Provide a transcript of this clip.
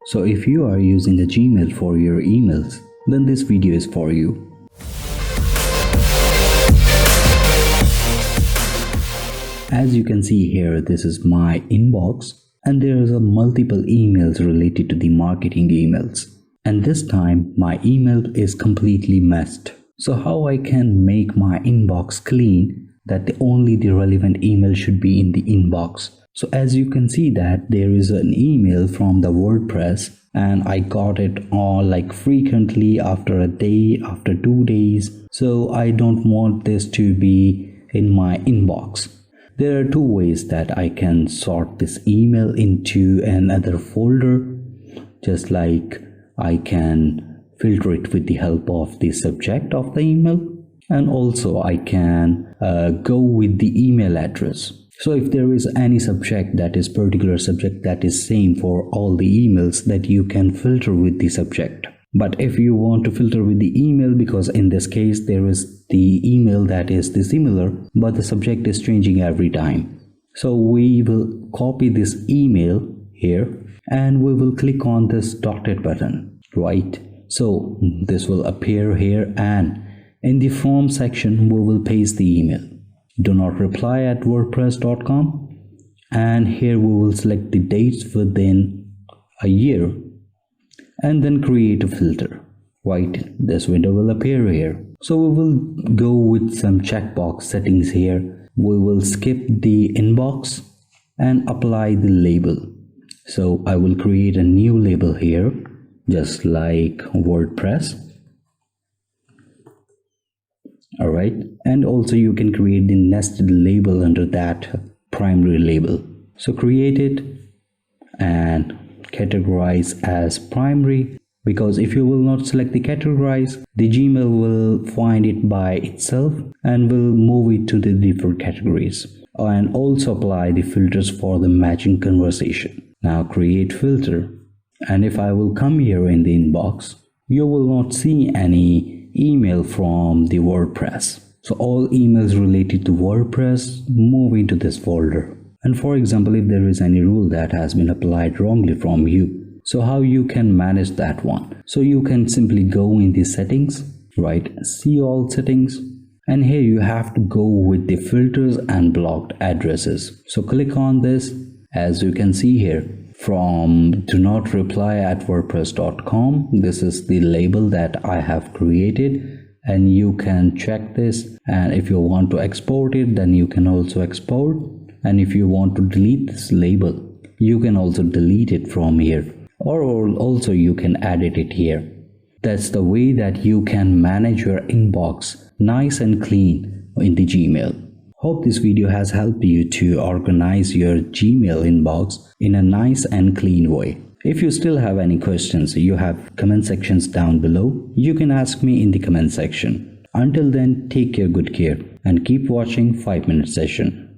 So if you are using a Gmail for your emails, then this video is for you. As you can see here, this is my inbox and there is a multiple emails related to the marketing emails. And this time my email is completely messed. So how I can make my inbox clean that only the relevant email should be in the inbox. So as you can see that there is an email from the WordPress and I got it all like frequently after a day, after 2 days. So I don't want this to be in my inbox. There are two ways that I can sort this email into another folder, just like I can filter it with the help of the subject of the email, and also I can go with the email address. So if there is any subject that is particular subject that is same for all the emails, that you can filter with the subject. But if you want to filter with the email, because in this case there is the email that is the similar but the subject is changing every time, so we will copy this email here and we will click on this dotted button, right? So this will appear here, and in the form section we will paste the email, do not reply at wordpress.com, and here we will select the dates within a year and then create a filter, right? This window will appear here. So we will go with some checkbox settings here. We will skip the inbox and apply the label. So I will create a new label here, just like WordPress. Alright, and also you can create the nested label under that primary label. So create it and categorize as primary, because if you will not select the categorize, the Gmail will find it by itself and will move it to the different categories, and also apply the filters for the matching conversation. Now create filter, and if I will come here in the inbox, you will not see any email from the WordPress. So all emails related to WordPress move into this folder. And for example, if there is any rule that has been applied wrongly from you, so how you can manage that one? So you can simply go in the settings, right? See all settings, and here you have to go with the filters and blocked addresses. So click on this. As you can see here, from do not reply at wordpress.com, this is the label that I have created, and you can check this, and if you want to export it, then you can also export. And if you want to delete this label, you can also delete it from here, or also you can edit it here. That's the way that you can manage your inbox nice and clean in the Gmail. Hope this video has helped you to organize your Gmail inbox in a nice and clean way. If you still have any questions, you have comment sections down below. You can ask me in the comment section. Until then, take good care and keep watching 5-Minute Session.